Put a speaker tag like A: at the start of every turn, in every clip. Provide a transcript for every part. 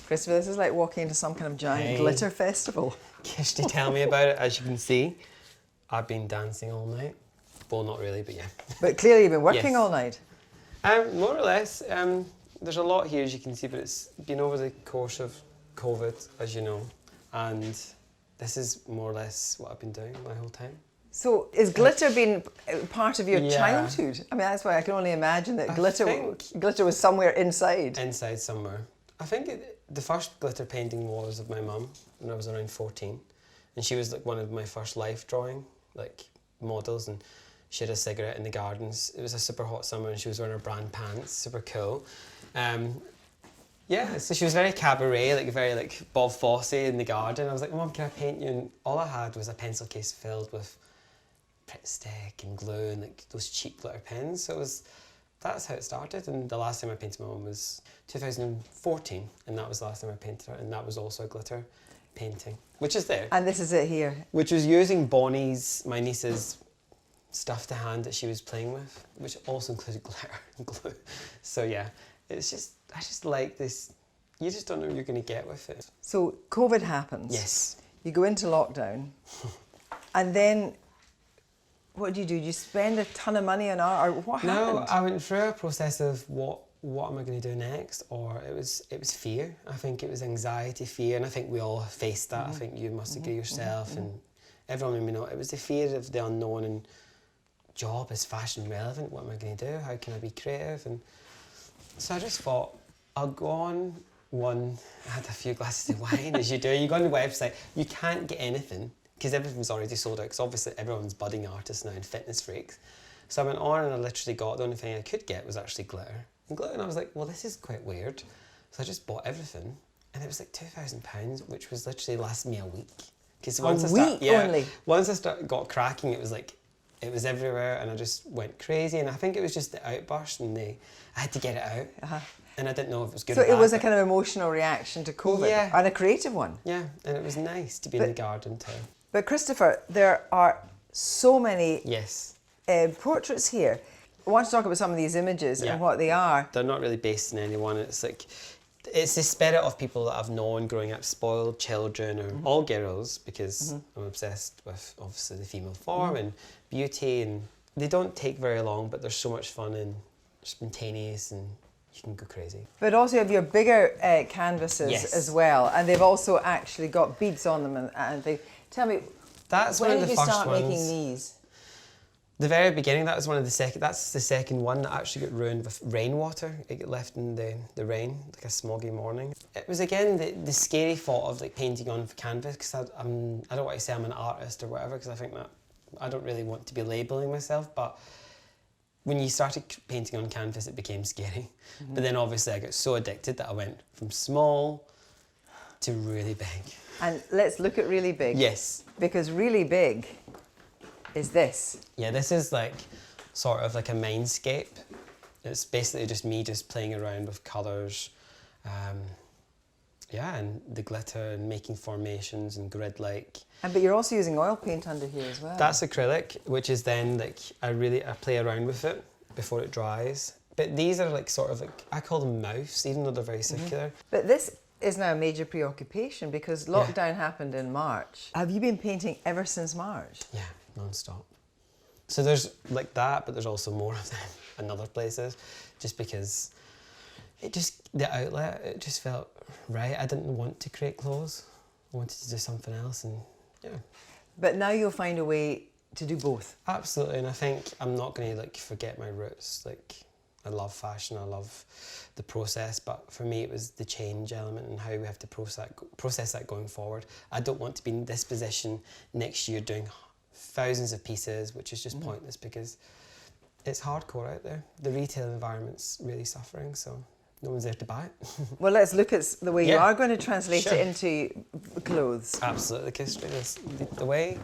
A: Christopher, this is like walking into some kind of giant glitter festival.
B: Kirsty, tell me about it. As you can see, I've been dancing all night. Well, not really, but yeah.
A: But clearly you've been working all night.
B: More or less. There's a lot here, as you can see, but it's been over the course of COVID, as you know, and this is more or less what I've been doing my whole time.
A: So is glitter been part of your childhood? I mean, that's why I can only imagine that glitter was somewhere inside.
B: Inside somewhere. I think the first glitter painting was of my mum when I was around 14, and she was like one of my first life drawing models, and she had a cigarette in the gardens. It was a super hot summer, and she was wearing her brand pants, super cool. Yeah, so she was very cabaret, very Bob Fosse in the garden. I was like, Mum, can I paint you? And all I had was a pencil case filled with Pritt stick and glue and those cheap glitter pens. So that's how it started. And the last time I painted my mum was 2014, and that was the last time I painted her, and that was also a glitter painting, which is there.
A: And this is it here. Which
B: was using Bonnie's, my niece's, stuff to hand that she was playing with, which also included glitter and glue. So yeah, it's just, I just like this, you just don't know what you're going to get with it.
A: So COVID happens.
B: Yes.
A: You go into lockdown, and then what do? You spend a ton of money on art, or what happened?
B: No, I went through a process of what am I going to do next, or it was fear. I think it was anxiety, fear, and I think we all faced that. I think you must agree yourself, and everyone we know. It was the fear of the unknown, and job is fashion relevant. What am I going to do? How can I be creative? And so I just thought, I'll go on one. I had a few glasses of wine, as you do. You go on the website, you can't get anything, because everything's already sold out, because obviously everyone's budding artists now and fitness freaks. So I went on and I literally got, the only thing I could get was actually glitter. And I was like, well, this is quite weird. So I just bought everything, and it was like £2,000, which was literally lasted me a week. Because once once I got cracking, it was everywhere, and I just went crazy. And I think it was just the outburst, and I had to get it out. And I didn't know if it was good or bad.
A: So it was a kind of emotional reaction to COVID, and a creative one.
B: Yeah, and it was nice to be in the garden too.
A: But Christopher, there are so many portraits here. I want to talk about some of these images and what they are.
B: They're not really based in anyone. It's it's the spirit of people that I've known growing up, spoiled children, or all girls, because I'm obsessed with obviously the female form and beauty, and they don't take very long, but they're so much fun and spontaneous, and you can go crazy. But
A: also you have your bigger canvases as well, and they've also actually got beads on them, and they tell me, when did you start making these?
B: The very beginning, that was one of the second. That's the second one that actually got ruined with rainwater. It got left in the rain, like a smoggy morning. It was again the scary thought of painting on canvas, because I don't want to say I'm an artist or whatever, because I think that I don't really want to be labelling myself. But when you started painting on canvas, it became scary. But then obviously I got so addicted that I went from small to really big.
A: And let's look at really big.
B: Yes.
A: Because really big is this.
B: Yeah, this is sort of like a mindscape. It's basically just me playing around with colours, and the glitter, and making formations and grid-like.
A: But you're also using oil paint under here as well.
B: That's acrylic, which is then I play around with it before it dries. But these are I call them mouths, even though they're very circular.
A: But this is now a major preoccupation, because lockdown happened in March. Have you been painting ever since March?
B: Yeah, non-stop. So there's that, but there's also more of them in other places, just because the outlet, it just felt right. I didn't want to create clothes. I wanted to do something else, and yeah. But
A: now you'll find a way to do both.
B: Absolutely, and I think I'm not going to forget my roots. I love fashion, I love the process, but for me it was the change element and how we have to process that going forward. I don't want to be in this position next year doing thousands of pieces, which is just pointless, because it's hardcore out there. The retail environment's really suffering, so no one's there to buy it. Well,
A: let's look at the way you are going to translate it into clothes.
B: Absolutely, Kirsty, that's the way.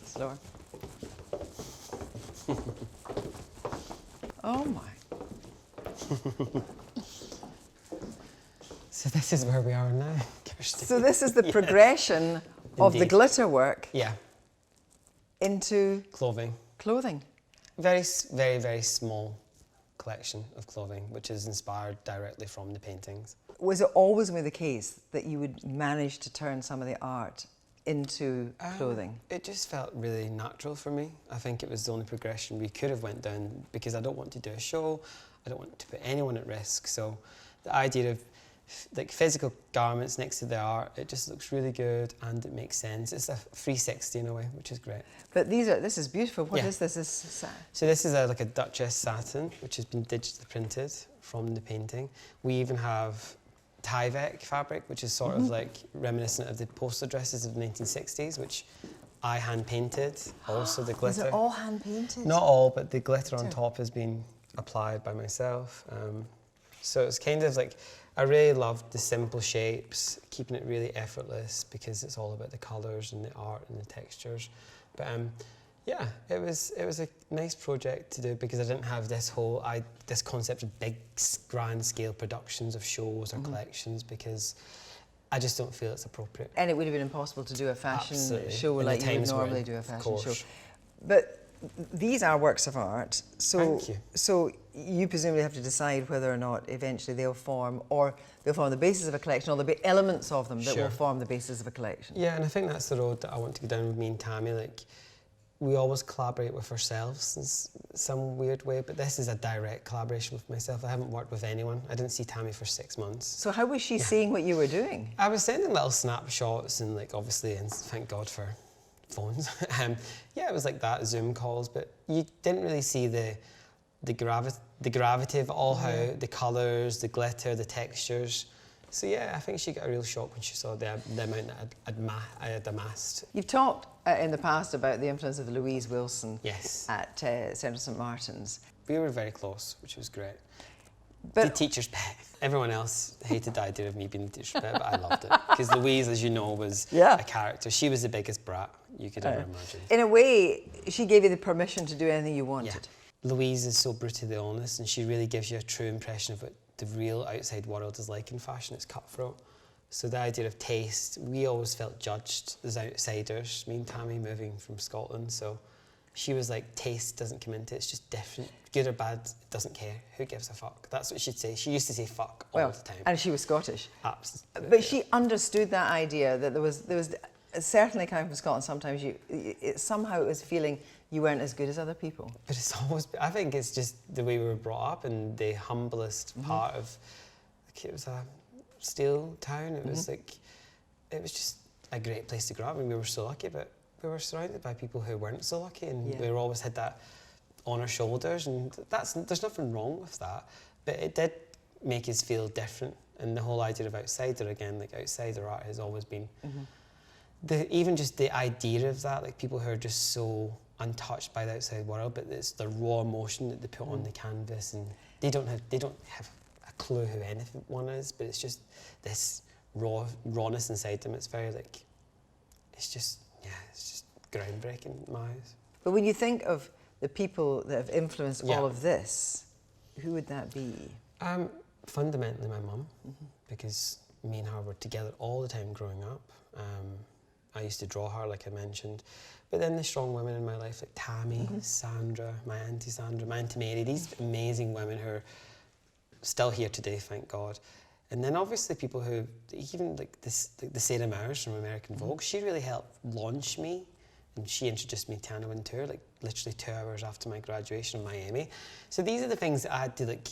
A: Slower. Oh my.
B: So this is where we are now, Kirsty.
A: So this is the progression of the glitter work into
B: clothing. Very, very, very small collection of clothing, which is inspired directly from the paintings.
A: Was it always the case that you would manage to turn some of the art into clothing?
B: It just felt really natural for me. I think it was the only progression we could have went down, because I don't want to do a show, I don't want to put anyone at risk. So the idea of like physical garments next to the art, it just looks really good and it makes sense. It's a 360 in a way, which is great.
A: But this is beautiful. What is this?
B: So this is like a Duchess satin, which has been digitally printed from the painting. We even have Tyvek fabric, which is sort of like reminiscent of the postal dresses of the 1960s, which I hand painted. Also the glitter.
A: Is it all hand painted?
B: Not all, but the glitter on top has been applied by myself. So it's kind of like, I really loved the simple shapes, keeping it really effortless, because it's all about the colours and the art and the textures. But yeah, it was a nice project to do, because I didn't have this concept of big, grand scale productions of shows or collections, because I just don't feel it's appropriate.
A: And it would have been impossible to do a fashion show like you would normally do a fashion show. But these are works of art, so
B: Thank you.
A: So you presumably have to decide whether or not eventually they'll form the basis of a collection, or there'll be elements of them that will form the basis of a collection.
B: Yeah, and I think that's the road that I want to go down with me and Tammy. Like, we always collaborate with ourselves in some weird way, but this is a direct collaboration with myself. I haven't worked with anyone. I didn't see Tammy for 6 months.
A: So how was she seeing what you were doing?
B: I was sending little snapshots and like obviously, and thank God for phones. Yeah, it was like that, Zoom calls, but you didn't really see the gravity of all, how the colours, the glitter, the textures. So yeah, I think she got a real shock when she saw the amount that I had amassed.
A: You've talked in the past about the influence of Louise Wilson at Central St Martin's.
B: We were very close, which was great.
A: But
B: the teacher's pet. Everyone else hated the idea of me being the teacher's pet, but I loved it. Because Louise, as you know, was a character. She was the biggest brat you could ever imagine.
A: In a way, she gave you the permission to do anything you wanted.
B: Yeah. Louise is so brutally honest, and she really gives you a true impression of what the real outside world is like in fashion. It's cutthroat. So the idea of taste, we always felt judged as outsiders, me and Tammy moving from Scotland. So she was like, taste doesn't come into it, it's just different. Good or bad, it doesn't care. Who gives a fuck? That's what she'd say. She used to say fuck all the time.
A: And she was Scottish.
B: Absolutely.
A: But she understood that idea that there was certainly coming from Scotland, sometimes somehow it was feeling you weren't as good as other people.
B: But it's always, I think it's just the way we were brought up, and the humblest part of, like, it was a steel town. It was like, it was just a great place to grow up, and we were so lucky, but we were surrounded by people who weren't so lucky, and we always had that on our shoulders, and there's nothing wrong with that, but it did make us feel different. And the whole idea of outsider, again, like outsider art has always been, even just the idea of that, like people who are just so untouched by the outside world, but it's the raw emotion that they put on the canvas, and they don't have a clue who anyone is, but it's just this rawness inside them. It's very like, it's just groundbreaking in my eyes.
A: But when you think of the people that have influenced all of this, who would that be?
B: Fundamentally my mum, because me and her were together all the time growing up. I used to draw her, like I mentioned, but then the strong women in my life, like Tammy, Sandra, my Auntie Mary, these amazing women who are still here today, thank God. And then obviously people who, even like the Sarah Mowers from American Vogue, she really helped launch me, and she introduced me to Anna Wintour, like literally 2 hours after my graduation in Miami. So these are the things that I had to, like,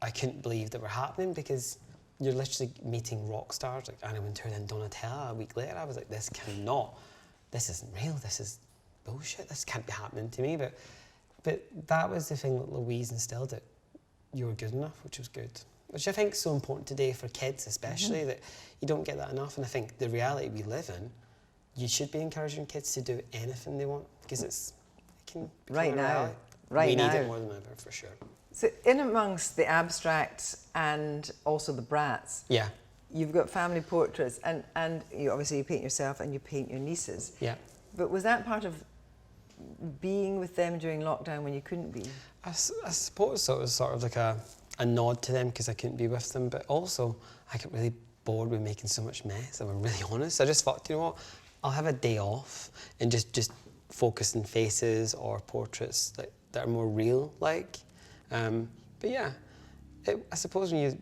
B: I couldn't believe that were happening, because you're literally meeting rock stars like Anna Wintour and Donatella a week later. I was like, this isn't real, this is bullshit, this can't be happening to me. But that was the thing that Louise instilled, that you were good enough, which was good. Which I think is so important today for kids especially, that you don't get that enough. And I think the reality we live in, you should be encouraging kids to do anything they want, because it can become a reality. We need it more than ever, for sure.
A: So in amongst the abstracts and also the brats, you've got family portraits, and you obviously paint yourself and you paint your nieces.
B: Yeah.
A: But was that part of being with them during lockdown when you couldn't be?
B: I suppose so. It was sort of like a nod to them because I couldn't be with them, but also I got really bored with making so much mess, if I'm really honest. I just thought, you know what, I'll have a day off and just focus on faces or portraits that are more real, like. But yeah, I suppose when you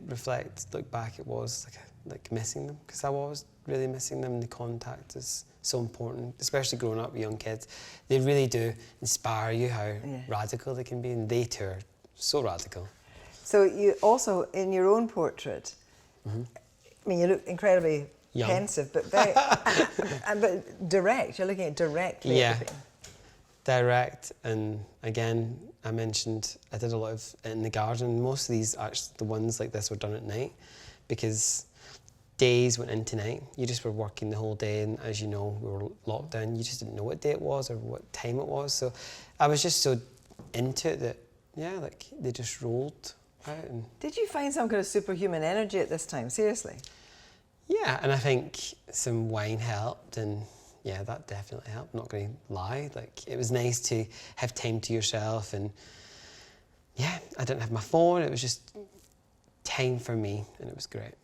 B: look back, it was like missing them, because I was really missing them. The contact is so important, especially growing up with young kids. They really do inspire you how radical they can be, and they too are so radical.
A: So you also, in your own portrait, I mean, you look incredibly
B: young,
A: pensive, but very, but direct. You're looking at directly at everything.
B: Direct, and again, I mentioned I did a lot of in the garden. Most of these, actually, the ones like this were done at night, because days went into night. You just were working the whole day, and as you know, we were locked down. You just didn't know what day it was or what time it was. So I was just so into it that, yeah, like they just rolled out. And
A: did you find some kind of superhuman energy at this time? Seriously?
B: Yeah, and I think some wine helped, and yeah, that definitely helped. Not going to lie, like it was nice to have time to yourself, and yeah, I didn't have my phone. It was just time for me, and it was great.